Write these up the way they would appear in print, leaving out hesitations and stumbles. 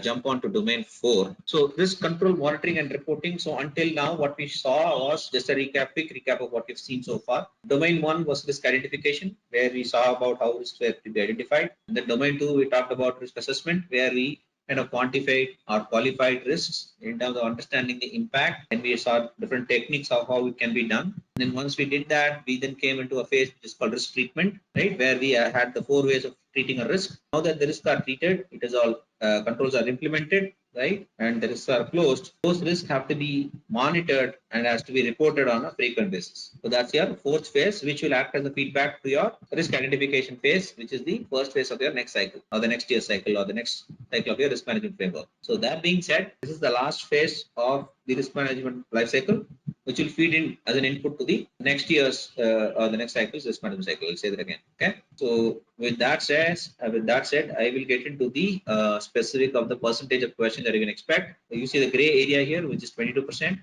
jump on to domain 4. So risk control monitoring and reporting. So until now, what we saw was just a quick recap of what you've seen so far. Domain 1 was risk identification, where we saw about how risks were to be identified. And then domain 2, we talked about risk assessment, where we kind of quantified or qualified risks in terms of understanding the impact, and we saw different techniques of how it can be done. And then once we did that, we then came into a phase which is called risk treatment, right, where we had the 4 ways of treating a risk. Now that the risks are treated, it is all controls are implemented, right, and the risks are closed. Those risks have to be monitored and has to be reported on a frequent basis. So that's your 4th phase, which will act as a feedback to your risk identification phase, which is the first phase of your next cycle or the next year cycle or the next cycle of your risk management framework. So that being said, this is the last phase of the risk management life cycle, which will feed in as an input to the next year's or the next cycle's risk management cycle. I'll say that again. Okay. So with that said, I will get into the specific of the percentage of questions that you can expect. You see the gray area here, which is 22%.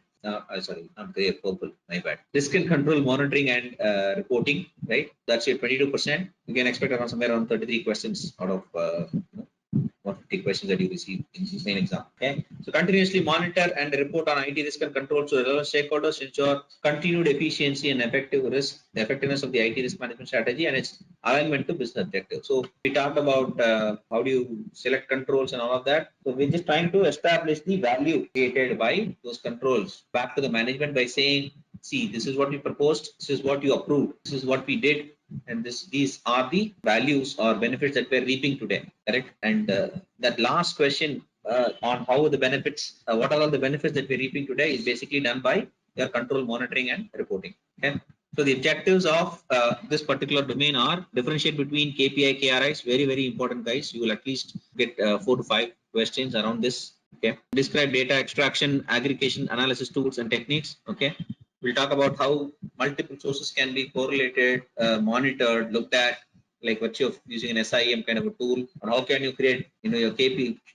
Sorry, not gray, purple. My bad. Risk and control monitoring and reporting. Right. That's your 22%. You can expect around somewhere around 33 questions out of 150 questions that you receive in the main exam. Okay, so continuously monitor and report on IT risk and control to relevant stakeholders, ensure continued efficiency and the effectiveness of the IT risk management strategy and its alignment to business objectives. So we talked about how do you select controls and all of that. So we're just trying to establish the value created by those controls back to the management by saying, see, this is what we proposed, this is what you approved, this is what we did, and these are the values or benefits that we're reaping today, correct? And that last question on how the benefits, what are all the benefits that we're reaping today is basically done by your control monitoring and reporting. Okay. So the objectives of this particular domain are differentiate between KPI, KRIs, very, very important, guys. You will at least get 4 to 5 questions around this. Okay. Describe data extraction, aggregation, analysis tools and techniques. Okay. We'll talk about how multiple sources can be correlated, monitored, looked at, like what you're using an SIEM kind of a tool, and how can you create, your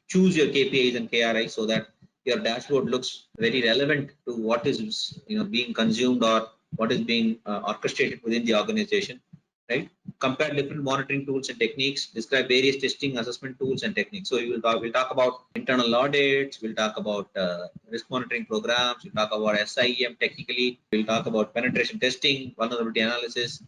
choose your KPIs and KRIs so that your dashboard looks very relevant to what is, being consumed or what is being orchestrated within the organization, right? Compare different monitoring tools and techniques, describe various testing assessment tools and techniques. So we'll talk about internal audits, we'll talk about risk monitoring programs, we'll talk about SIEM technically, we'll talk about penetration testing, vulnerability analysis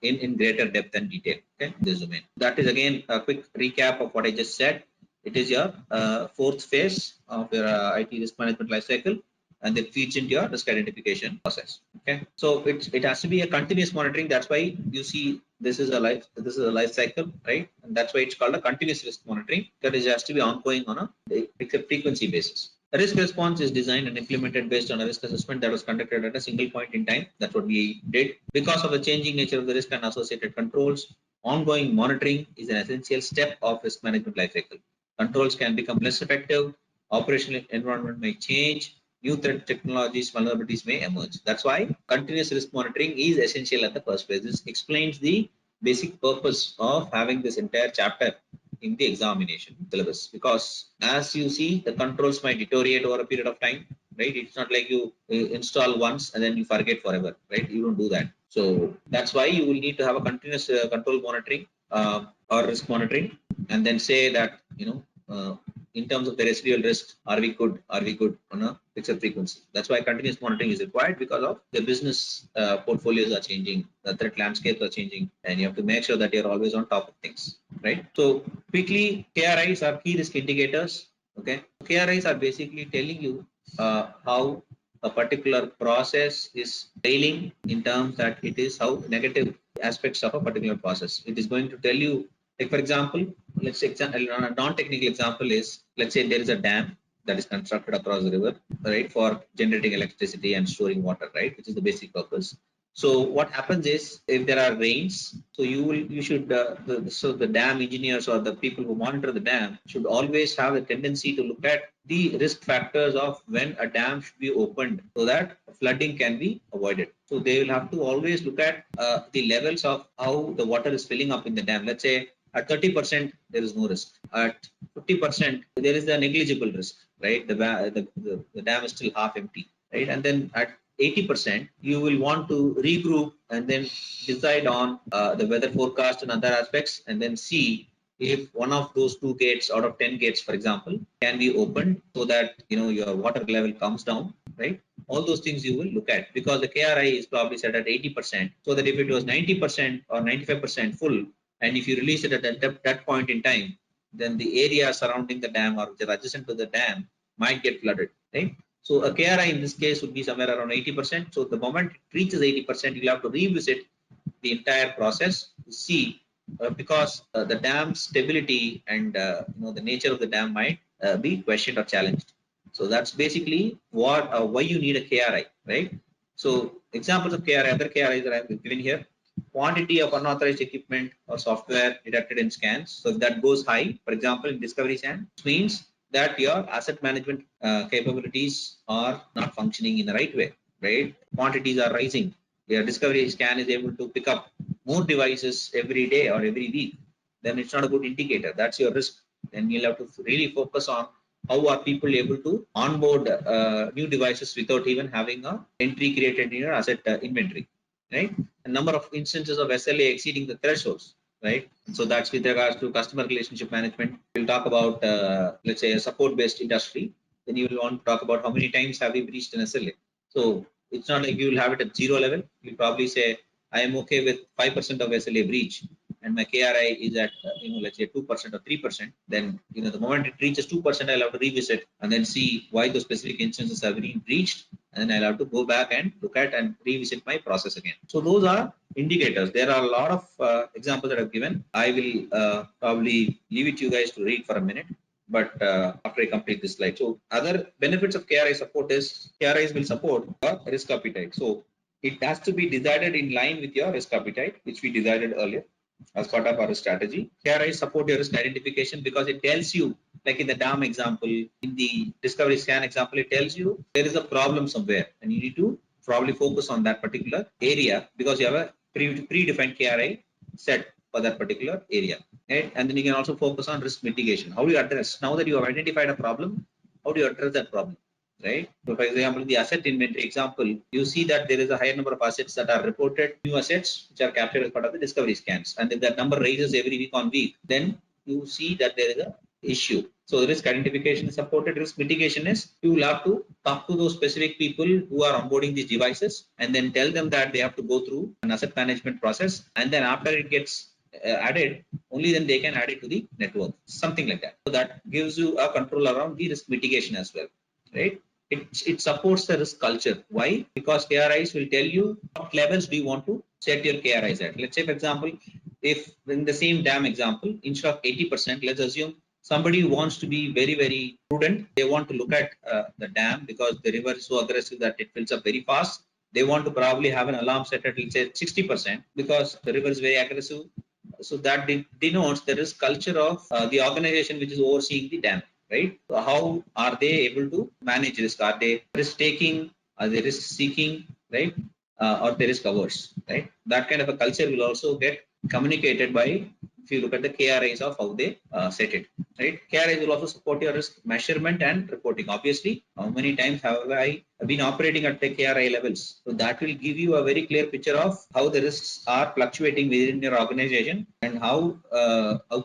in greater depth and detail, okay, in this domain. That is again a quick recap of what I just said. It is your 4th phase of your IT risk management lifecycle, and it feeds into your risk identification process. Okay, so it has to be a continuous monitoring. That's why you see this is a life cycle, right? And that's why it's called a continuous risk monitoring, because it has to be ongoing on a frequency basis. A risk response is designed and implemented based on a risk assessment that was conducted at a single point in time. That's what we did. Because of the changing nature of the risk and associated controls, ongoing monitoring is an essential step of risk management lifecycle. Controls can become less effective, operational environment may change, new threat technologies, vulnerabilities may emerge. That's why continuous risk monitoring is essential at the first place. This explains the basic purpose of having this entire chapter in the examination syllabus, because as you see, the controls might deteriorate over a period of time, right? It's not like you install once and then you forget forever, right? You don't do that. So that's why you will need to have a continuous control monitoring or risk monitoring, and then say that, in terms of the residual risk, are we good on a fixed frequency? That's why continuous monitoring is required, because of the business portfolios are changing, the threat landscapes are changing, and you have to make sure that you're always on top of things, right? So quickly, KRIs are key risk indicators. Okay, KRIs are basically telling you how a particular process is failing, in terms that it is how negative aspects of a particular process. It is going to tell you, like for example, let's say a non-technical example is, let's say there is a dam that is constructed across the river, right, for generating electricity and storing water, right, which is the basic purpose. So what happens is, if there are rains, so you should the dam engineers or the people who monitor the dam should always have a tendency to look at the risk factors of when a dam should be opened, so that flooding can be avoided. So they will have to always look at the levels of how the water is filling up in the dam. Let's say at 30% there is no risk. At 50% there is a negligible risk, right? The dam is still half empty, right? And then at 80%, you will want to regroup and then decide on the weather forecast and other aspects, and then see if one of those 2 gates out of 10 gates, for example, can be opened so that your water level comes down, right? All those things you will look at, because the KRI is probably set at 80%, so that if it was 90% or 95% full, and if you release it at that point in time, then the area surrounding the dam or which are adjacent to the dam might get flooded, right? So a KRI in this case would be somewhere around 80%. So the moment it reaches 80%, you'll have to revisit the entire process to see, because the dam stability and the nature of the dam might be questioned or challenged. So that's basically what why you need a KRI, right? So examples of KRI, other KRIs that I've given here: quantity of unauthorized equipment or software detected in scans. So if that goes high, for example, in Discovery Scan, it means that your asset management capabilities are not functioning in the right way, right? Quantities are rising. Your Discovery Scan is able to pick up more devices every day or every week, then it's not a good indicator. That's your risk. Then you'll have to really focus on how are people able to onboard new devices without even having a entry created in your asset inventory, right? A number of instances of SLA exceeding the thresholds, right? So that's with regards to customer relationship management. We'll talk about, let's say, a support-based industry. Then you will want to talk about how many times have we breached an SLA. So it's not like you will have it at 0 level. You'll probably say, I am okay with 5% of SLA breach, and my KRI is at let's say 2% or 3%. Then the moment it reaches 2%, I'll have to revisit and then see why those specific instances have been breached, and then I'll have to go back and look at and revisit my process again. So those are indicators. There are a lot of examples that I've given. I will probably leave it to you guys to read for a minute, but after I complete this slide. So other benefits of KRI support is KRIs will support your risk appetite. So it has to be decided in line with your risk appetite, which we decided earlier as part of our strategy. KRIs support your risk identification because it tells you, like in the dam example, in the Discovery Scan example, it tells you there is a problem somewhere and you need to probably focus on that particular area because you have a predefined KRI set for that particular area, right? And then you can also focus on risk mitigation. How do you address, now that you have identified a problem, how do you address that problem? Right. So, for example, in the asset inventory example, you see that there is a higher number of assets that are reported, new assets which are captured as part of the Discovery Scans. And if that number rises every week on week, then you see that there is a issue. So the risk identification is supported. Risk mitigation is you will have to talk to those specific people who are onboarding these devices and then tell them that they have to go through an asset management process. And then after it gets added, only then they can add it to the network, something like that. So that gives you a control around the risk mitigation as well. Right? It supports the risk culture. Why? Because KRIs will tell you what levels do you want to set your KRIs at. Let's say, for example, if in the same dam example, instead of 80%, let's assume somebody who wants to be very, very prudent. They want to look at the dam because the river is so aggressive that it fills up very fast. They want to probably have an alarm set at, let's say, 60% because the river is very aggressive. So that denotes the risk culture of the organization which is overseeing the dam. Right? So how are they able to manage risk? Are they risk taking? Are they risk seeking? Right? Or they risk averse? Right? That kind of a culture will also get communicated by, if you look at the KRIs of how they set it. Right? KRIs will also support your risk measurement and reporting. Obviously, how many times have I been operating at the KRI levels? So that will give you a very clear picture of how the risks are fluctuating within your organization and how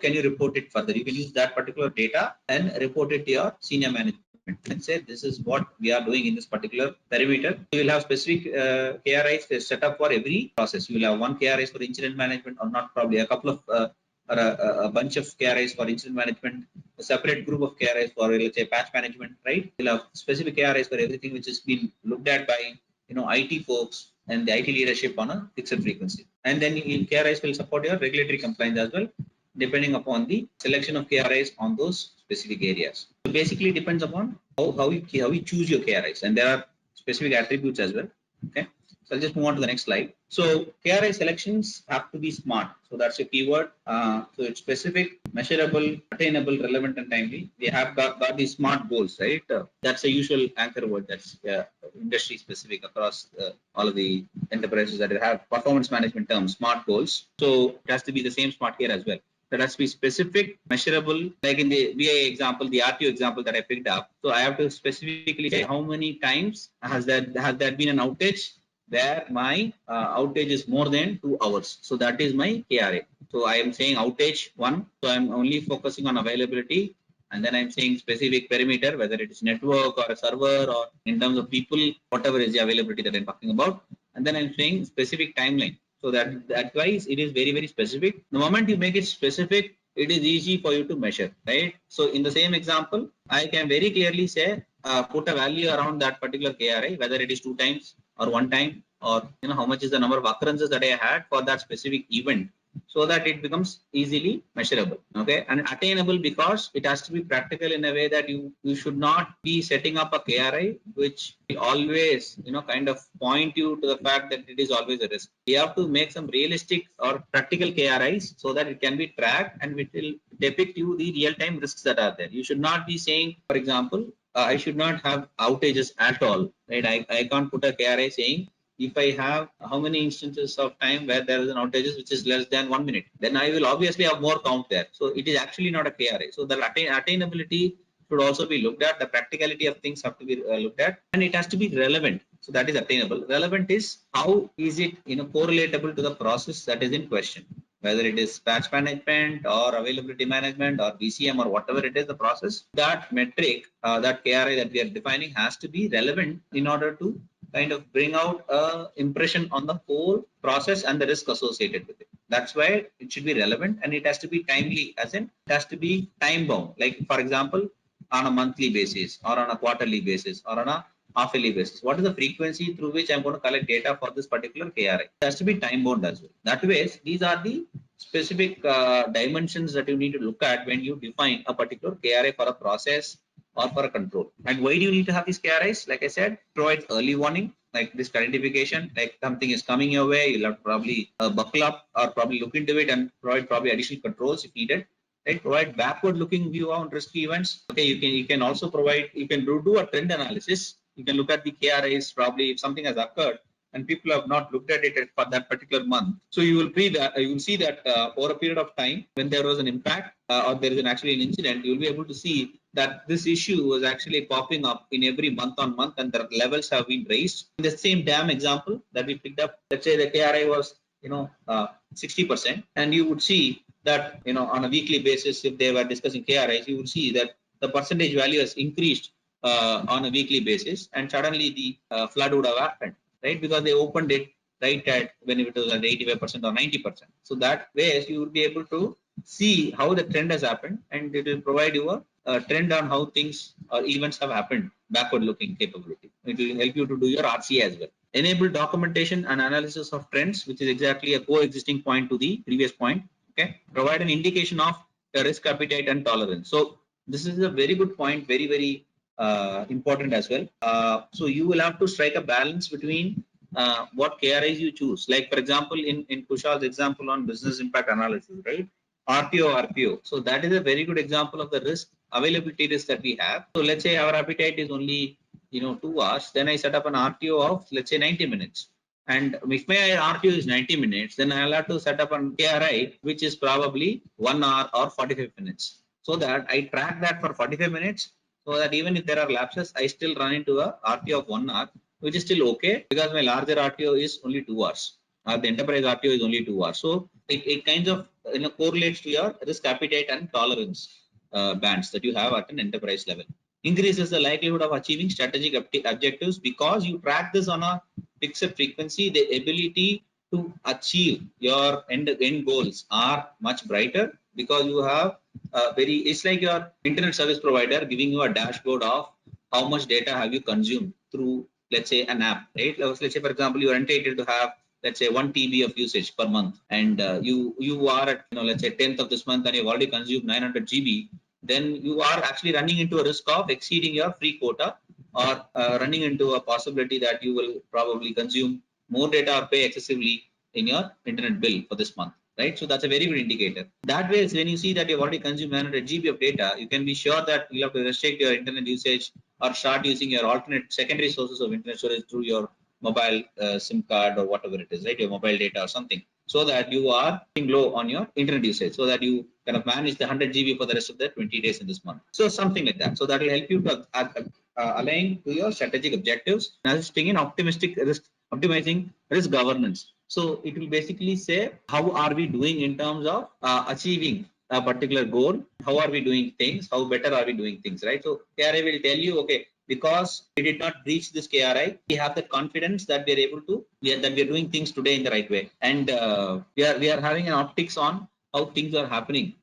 can you report it further. You can use that particular data and report it to your senior management and say this is what we are doing in this particular perimeter. You will have specific KRIs set up for every process. You will have one KRIs for incident management, or not probably a couple of or a bunch of KRIs for incident management, a separate group of KRIs for, let's say, patch management, right? You'll have specific KRIs for everything which has been looked at by IT folks and the IT leadership on a fixed frequency. And then KRIs will support your regulatory compliance as well, depending upon the selection of KRIs on those specific areas. So basically, it depends upon how you choose your KRIs, and there are specific attributes as well. Okay. So I'll just move on to the next slide. So KRI selections have to be smart. So that's a keyword. So it's specific, measurable, attainable, relevant, and timely. They have got these smart goals, right? That's a usual anchor word that's industry specific across all of the enterprises that have performance management terms, smart goals. So it has to be the same smart here as well. That has to be specific, measurable, like in the VA example, the RTO example that I picked up. So I have to specifically say how many times has that been an outage, where my outage is more than 2 hours. So that is my KRA. So I am saying outage 1. So I'm only focusing on availability. And then I'm saying specific perimeter, whether it is network or a server or in terms of people, whatever is the availability that I'm talking about. And then I'm saying specific timeline. So that wise it is very, very specific. The moment you make it specific, it is easy for you to measure, right? So in the same example, I can very clearly say, put a value around that particular KRI, whether it is 2 times or 1 time, or how much is the number of occurrences that I had for that specific event, so that it becomes easily measurable, okay, and attainable, because it has to be practical in a way that you should not be setting up a KRI which will always kind of point you to the fact that it is always a risk. You have to make some realistic or practical KRIs so that it can be tracked and it will depict you the real-time risks that are there. You should not be saying, for example, I should not have outages at all, right? I can't put a KRI saying if I have how many instances of time where there is an outages which is less than 1 minute, then I will obviously have more count there. So it is actually not a KRI. So the attainability should also be looked at. The practicality of things have to be looked at, and it has to be relevant. So that is attainable. Relevant is how is it correlatable to the process that is in question, whether it is patch management or availability management or BCM or whatever it is, the process, that metric, that KRI that we are defining has to be relevant in order to kind of bring out a impression on the whole process and the risk associated with it. That's why it should be relevant, and it has to be timely, as in it has to be time bound. Like for example, on a monthly basis or on a quarterly basis or on a half-yearly basis. What is the frequency through which I'm going to collect data for this particular KRI? It has to be time bound as well. That way, these are the specific dimensions that you need to look at when you define a particular KRI for a process or for a control. And why do you need to have these KRIs? Like I said, provide early warning, like this identification, like something is coming your way, you'll have to probably buckle up or probably look into it and provide probably additional controls if needed. Right, provide backward looking view on risky events. Okay, you can also provide, you can do a trend analysis. You can look at the KRIs probably if something has occurred and people have not looked at it for that particular month. So you will see that over a period of time when there was an impact or there is actually an incident, you will be able to see that this issue was actually popping up in every month on month and the levels have been raised. In the same DAM example that we picked up, let's say the KRI was 60%, and you would see that on a weekly basis, if they were discussing KRIs, you would see that the percentage value has increased on a weekly basis, and suddenly the flood would have happened, right? Because they opened it right at when it was at 85% or 90%. So that way you will be able to see how the trend has happened, and it will provide you a trend on how things or events have happened, backward looking capability. It will help you to do your RCA as well. Enable documentation and analysis of trends, which is exactly a coexisting point to the previous point. Okay, provide an indication of the risk appetite and tolerance. So this is a very good point, very, very important as well. So you will have to strike a balance between what KRIs you choose. Like for example, in Kushal's example on business impact analysis, right? RPO. So that is a very good example of the risk availability risk that we have. So let's say our appetite is only 2 hours. Then I set up an RTO of let's say 90 minutes. And if my RTO is 90 minutes, then I'll have to set up an KRI, which is probably 1 hour or 45 minutes. So that I track that for 45 minutes, so that even if there are lapses, I still run into a RTO of 1 hour, which is still okay because my larger RTO is only 2 hours. The enterprise RTO is only 2 hours. So it kind of correlates to your risk appetite and tolerance bands that you have at an enterprise level. Increases the likelihood of achieving strategic objectives because you track this on a fixed frequency. The ability to achieve your end goals are much brighter because you have it's like your internet service provider giving you a dashboard of how much data have you consumed through, let's say, an app, right? Let's say, for example, you are entitled to have, let's say, 1 TB of usage per month, and you are at let's say 10th of this month and you've already consumed 900 GB. Then you are actually running into a risk of exceeding your free quota, or running into a possibility that you will probably consume more data or pay excessively in your internet bill for this month, right? So that's a very good indicator. That way, when you see that you've already consumed 900 GB of data, you can be sure that you'll have to restrict your internet usage or start using your alternate secondary sources of internet storage through your mobile SIM card or whatever it is, right? Your mobile data or something, so that you are low on your internet usage, so that you kind of manage the 100 GB for the rest of the 20 days in this month. So something like that. So that will help you to align to your strategic objectives, assisting in optimistic risk optimizing risk governance. So it will basically say how are we doing in terms of achieving a particular goal, how are we doing things, how better are we doing things, right? So KRI will tell you, okay, because we did not reach this KRI, we have the confidence that we are able to, that we are doing things today in the right way, and we are having an optics on how things are happening,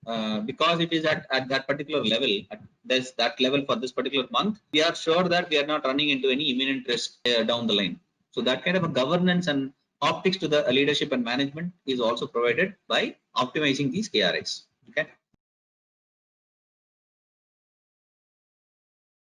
because it is at that particular level, at this that level for this particular month, we are sure that we are not running into any imminent risk down the line. So that kind of a governance and optics to the leadership and management is also provided by optimizing these KRIs. Okay.